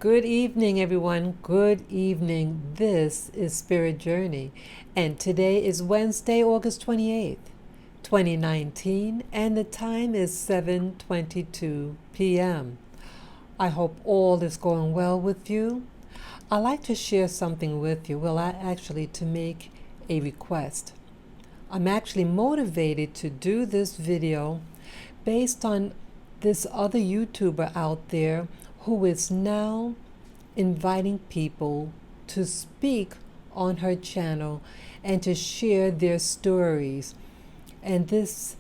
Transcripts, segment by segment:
Good evening, everyone. Good evening. This is Spirit Journey, and today is Wednesday, August 28th, 2019, and the time is 7:22 p.m. I hope all is going well with you. I'd like to share something with you. Well, to make a request. I'm actually motivated to do this video based on this other YouTuber out there who is now inviting people to speak on her channel and to share their stories. And this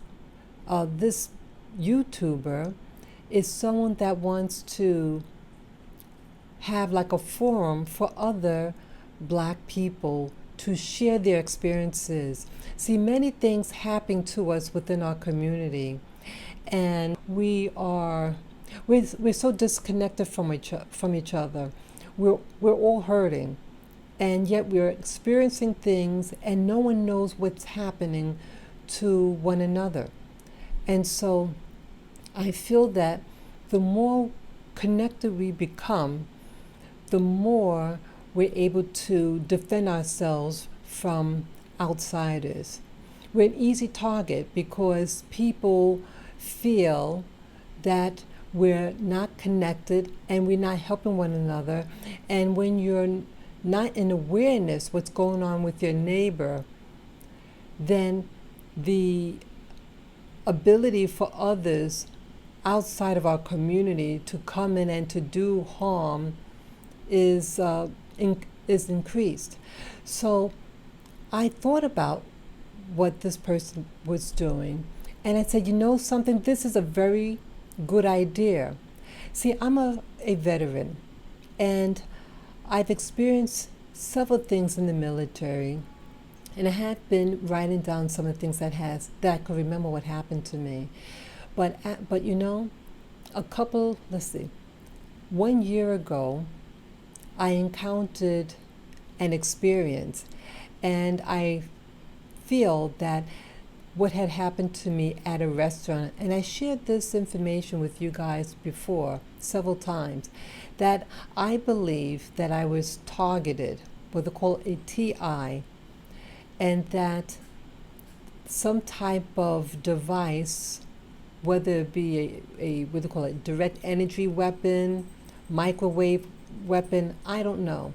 YouTuber is someone that wants to have like a forum for other Black people to share their experiences. See, many things happen to us within our community, and we're so disconnected from each other. We're all hurting, and yet we're experiencing things, and no one knows what's happening to one another. And so, I feel that the more connected we become, the more we're able to defend ourselves from outsiders. We're an easy target because people feel that we're not connected and we're not helping one another. And when you're not in awareness what's going on with your neighbor, then the ability for others outside of our community to come in and to do harm is increased. So I thought about what this person was doing, and I said, you know something, this is a very good idea. See, I'm a veteran, and I've experienced several things in the military, and I have been writing down some of the things that I could remember what happened to me. But you know, let's see, 1 year ago, I encountered an experience, and I feel that what had happened to me at a restaurant, and I shared this information with you guys before several times, that I believe that I was targeted, what they call a TI, and that some type of device, whether it be a what they call it, direct energy weapon, microwave weapon, I don't know,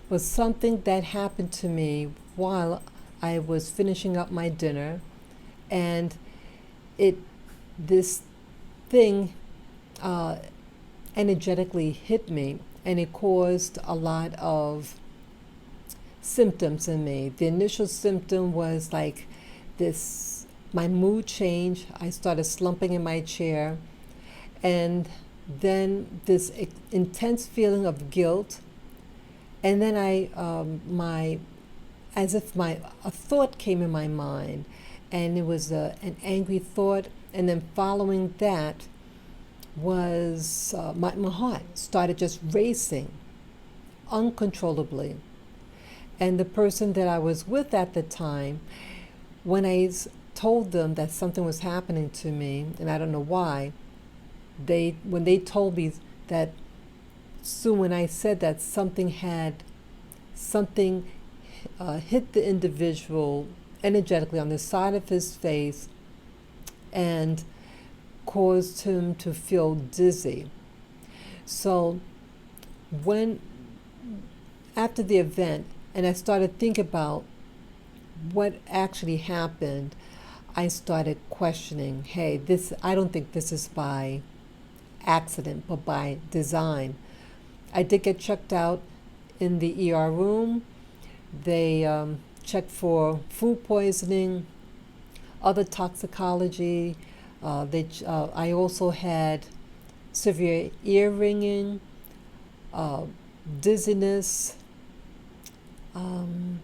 was something that happened to me while I was finishing up my dinner, and this thing energetically hit me, and it caused a lot of symptoms in me. The initial symptom was like this, my mood changed. I started slumping in my chair, and then this intense feeling of guilt, and then a thought came in my mind, and it was an angry thought, and then following that was my heart started just racing uncontrollably. And the person that I was with at the time, when I told them that something was happening to me, and I don't know why, when they told me that, soon when I said that something hit the individual energetically on the side of his face and caused him to feel dizzy. So after the event, and I started thinking about what actually happened, I started questioning, hey, I don't think this is by accident, but by design. I did get checked out in the ER room. They checked for food poisoning, other toxicology. I also had severe ear ringing, dizziness, and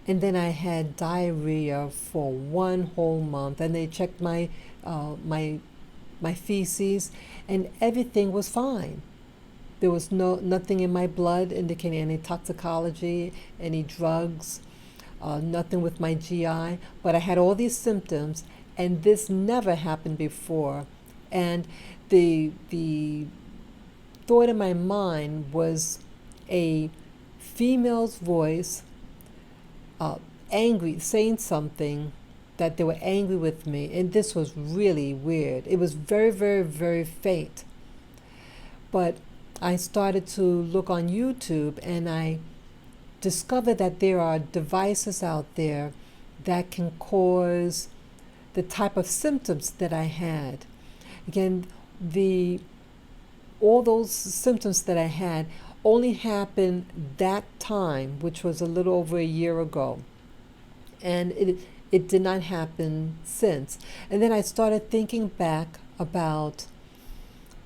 then I had diarrhea for 1 whole month. And they checked my feces, and everything was fine. There was nothing in my blood indicating any toxicology, any drugs, nothing with my GI. But I had all these symptoms, and this never happened before. And the thought in my mind was a female's voice, angry, saying something that they were angry with me. And this was really weird. It was very, very, very faint. But I started to look on YouTube, and I discovered that there are devices out there that can cause the type of symptoms that I had. Again, all those symptoms that I had only happened that time, which was a little over a year ago. And it did not happen since. And then I started thinking back about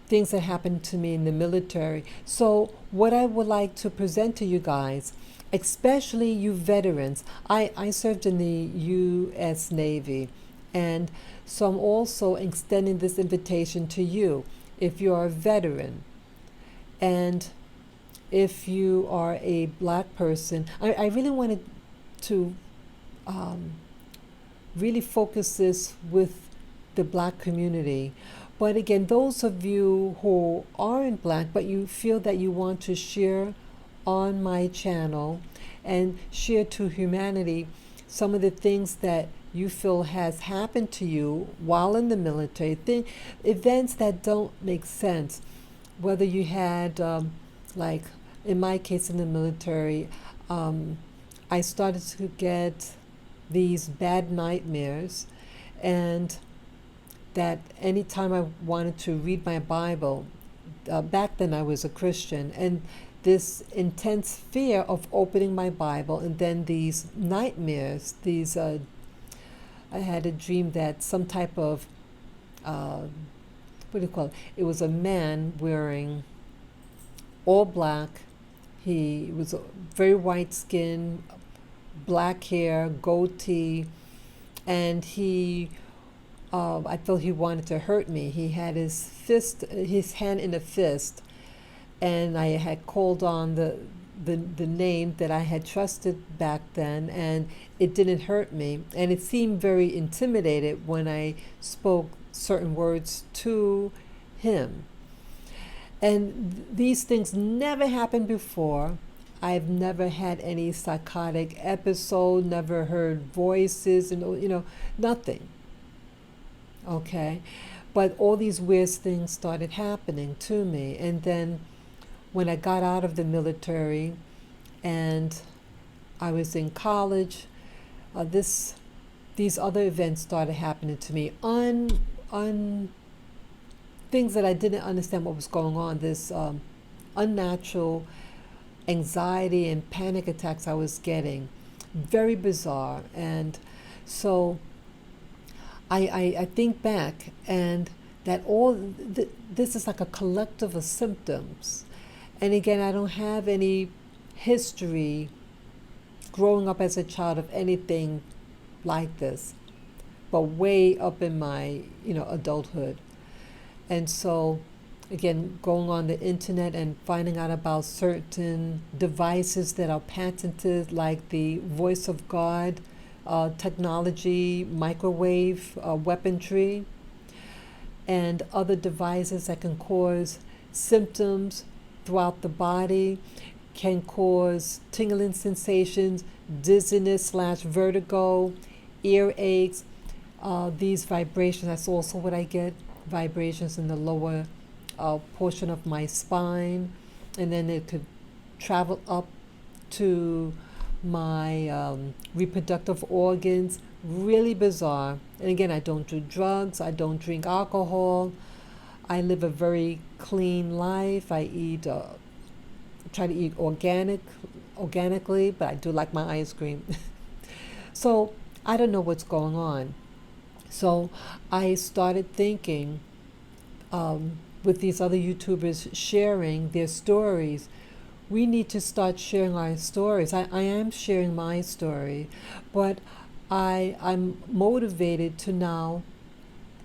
things that happened to me in the military. So what I would like to present to you guys, especially you veterans, I served in the U.S. Navy, and so I'm also extending this invitation to you. If you are a veteran, and if you are a black person, I really wanted to really focus this with the black community. But again, those of you who aren't black, but you feel that you want to share on my channel and share to humanity some of the things that you feel has happened to you while in the military, events that don't make sense, whether you had, like in my case in the military, I started to get these bad nightmares, and that anytime I wanted to read my Bible, back then I was a Christian, and this intense fear of opening my Bible, and then these nightmares, I had a dream that some type of, what do you call it? It was a man wearing all black. He was very white skin, black hair, goatee, and I felt he wanted to hurt me. He had his hand in a fist, and I had called on the name that I had trusted back then, and it didn't hurt me. And it seemed very intimidated when I spoke certain words to him. And these things never happened before. I've never had any psychotic episode, never heard voices, and nothing. Okay? But all these weird things started happening to me. And then when I got out of the military and I was in college, these other events started happening to me. Things that I didn't understand what was going on. This unnatural anxiety and panic attacks I was getting. Very bizarre. And so I think back, and that this is like a collective of symptoms. And again, I don't have any history growing up as a child of anything like this, but way up in my adulthood. And so again, going on the internet and finding out about certain devices that are patented, like the Voice of God technology, microwave weaponry, and other devices that can cause symptoms throughout the body, can cause tingling sensations, dizziness / vertigo, earaches, these vibrations. That's also what I get, vibrations in the lower portion of my spine, and then it could travel up to my reproductive organs. Really bizarre. And again, I don't do drugs, I don't drink alcohol, I live a very clean life. I try to eat organically, but I do like my ice cream. So I don't know what's going on. So I started thinking, with these other YouTubers sharing their stories, we need to start sharing our stories. I am sharing my story, but I'm motivated to now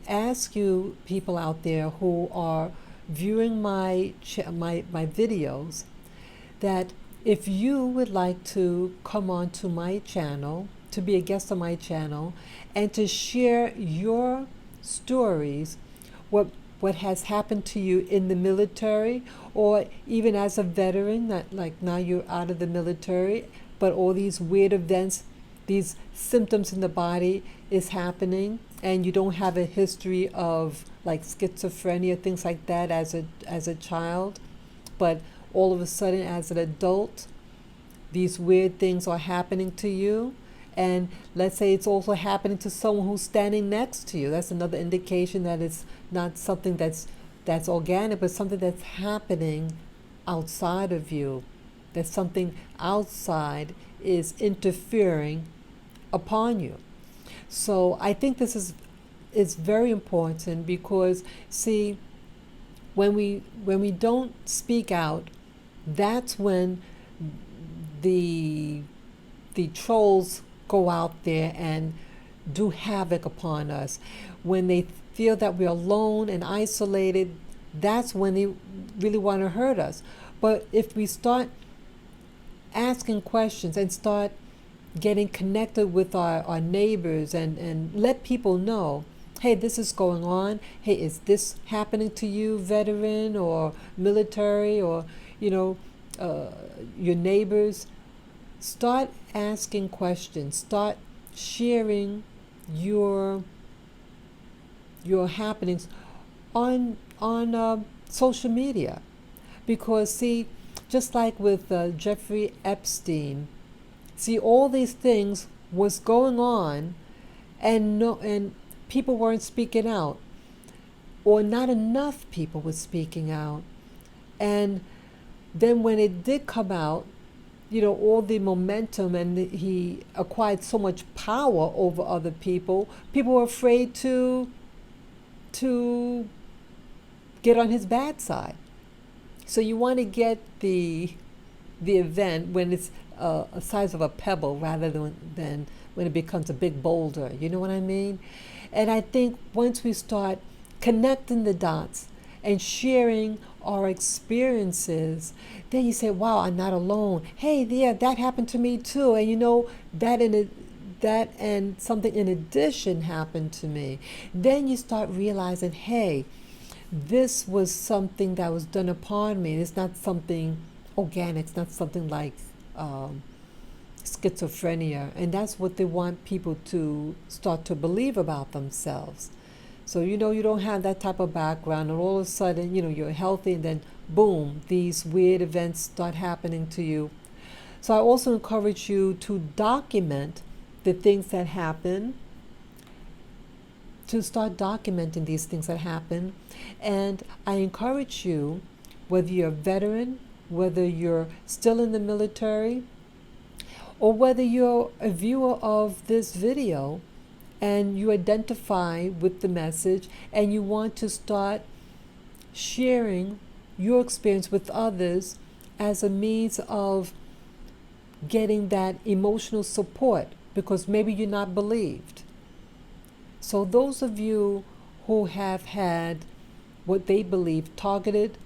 ask you people out there who are viewing my videos, that if you would like to come on to my channel, to be a guest on my channel, and to share your stories, what what has happened to you in the military, or even as a veteran, that like now you're out of the military, but all these weird events, these symptoms in the body is happening, and you don't have a history of like schizophrenia, things like that as a child, but all of a sudden as an adult, these weird things are happening to you. And let's say it's also happening to someone who's standing next to you. That's another indication that it's not something that's organic, but something that's happening outside of you. That something outside is interfering upon you. So I think this is very important, because see, when we don't speak out, that's when the trolls go out there and do havoc upon us. When they feel that we're alone and isolated, that's when they really want to hurt us. But if we start asking questions and start getting connected with our neighbors, and let people know, hey, this is going on. Hey, is this happening to you, veteran or military, or your neighbors? Start asking questions. Start sharing your happenings on social media, because see, just like with Jeffrey Epstein, see, all these things was going on, and people weren't speaking out, or not enough people were speaking out. And then when it did come out, all the momentum, and he acquired so much power over other people, people were afraid to get on his bad side. So you want to get the event when it's a size of a pebble, rather than when it becomes a big boulder. You know what I mean? And I think once we start connecting the dots and sharing our experiences, then you say, wow, I'm not alone. Hey, yeah, that happened to me too. And that and something in addition happened to me. Then you start realizing, hey, this was something that was done upon me. It's not something organic. It's not something like schizophrenia. And that's what they want people to start to believe about themselves. So you don't have that type of background, and all of a sudden, you're healthy, and then boom, these weird events start happening to you. So I also encourage you to document the things that happen, to start documenting these things that happen. And I encourage you, whether you're a veteran, whether you're still in the military, or whether you're a viewer of this video, and you identify with the message and you want to start sharing your experience with others as a means of getting that emotional support, because maybe you're not believed. So those of you who have had what they believe targeted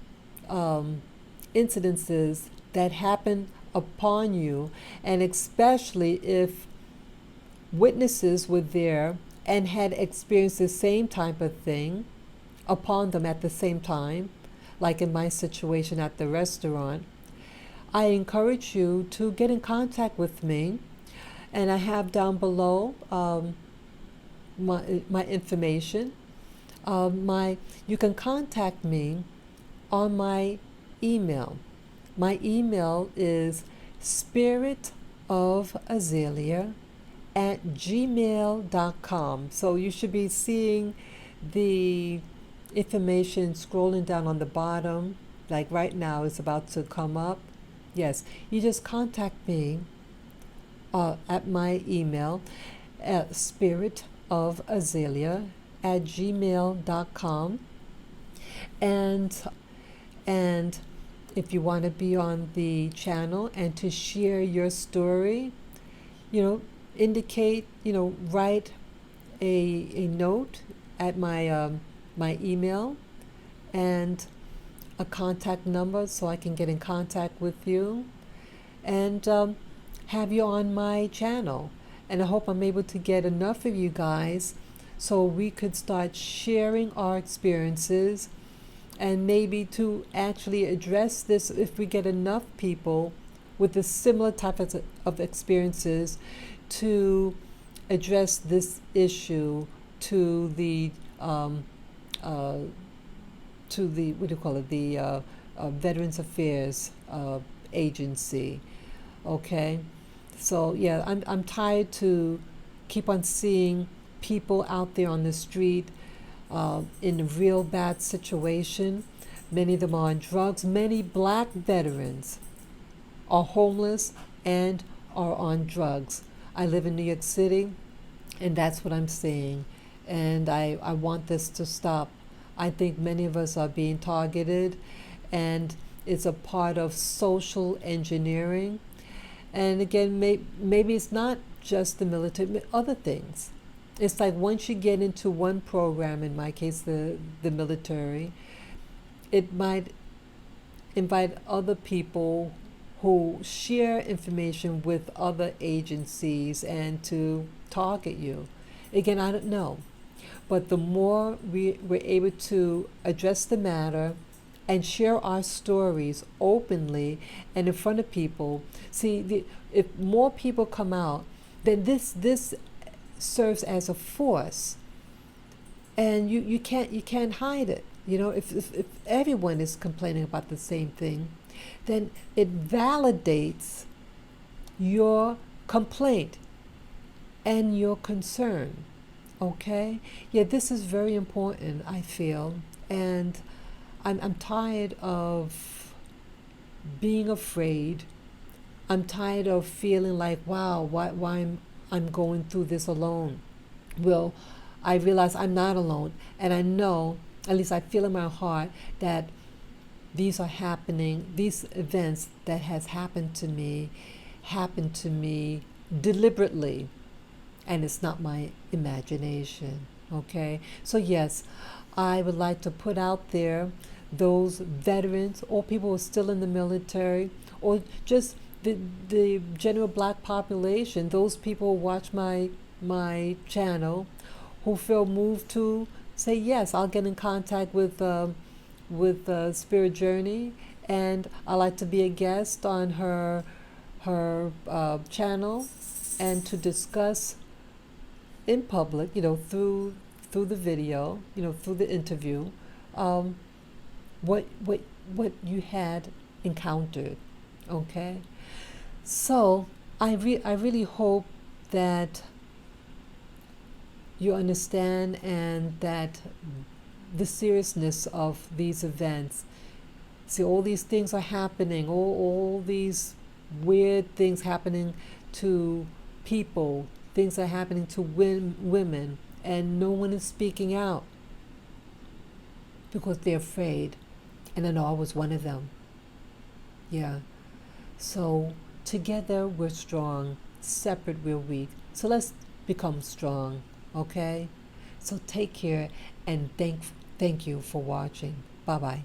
incidences that happen upon you, and especially if witnesses were there and had experienced the same type of thing upon them at the same time, like in my situation at the restaurant, I encourage you to get in contact with me. And I have down below my information. You can contact me on my email. My email is spiritofazalea@gmail.com. So you should be seeing the information scrolling down on the bottom, like right now it's about to come up. Yes, you just contact me at my email at spiritofazalea@gmail.com. And if you want to be on the channel and to share your story, indicate, write a note at my email and a contact number so I can get in contact with you and have you on my channel. And I hope I'm able to get enough of you guys so we could start sharing our experiences, and maybe to actually address this, if we get enough people with a similar type of experiences, to address this issue to the uh, what do you call it, the Veterans Affairs Agency. Okay, so yeah, I'm tired to keep on seeing people out there on the street in a real bad situation. Many of them are on drugs. Many black veterans are homeless and are on drugs. I live in New York City, and that's what I'm seeing. And I want this to stop. I think many of us are being targeted, and it's a part of social engineering. And again, maybe it's not just the military, other things. It's like once you get into one program, in my case, the military, it might invite other people who share information with other agencies and to target you. Again, I don't know. But the more we're able to address the matter and share our stories openly and in front of people, see, if more people come out, then this serves as a force, and you can't hide it. If everyone is complaining about the same thing, then it validates your complaint and your concern. Okay? Yeah, this is very important, I feel. And I'm tired of being afraid. I'm tired of feeling like, wow, why I'm going through this alone. Well, I realize I'm not alone. And I know, at least I feel in my heart, that these are happening, these events that has happened to me deliberately, and it's not my imagination. Okay, so yes, I would like to put out there those veterans or people who are still in the military, or just the general black population, those people who watch my channel, who feel moved to say, yes, I'll get in contact with Spirit Journey, and I like to be a guest on her channel, and to discuss in public, through the video, through the interview, what you had encountered. Okay, so I really hope that you understand, and that the seriousness of these events. See, all these things are happening, all these weird things happening to people, things are happening to women, and no one is speaking out because they're afraid. And I know I was one of them. Yeah. So together we're strong, separate we're weak. So let's become strong, okay? So take care, and thank you for watching. Bye-bye.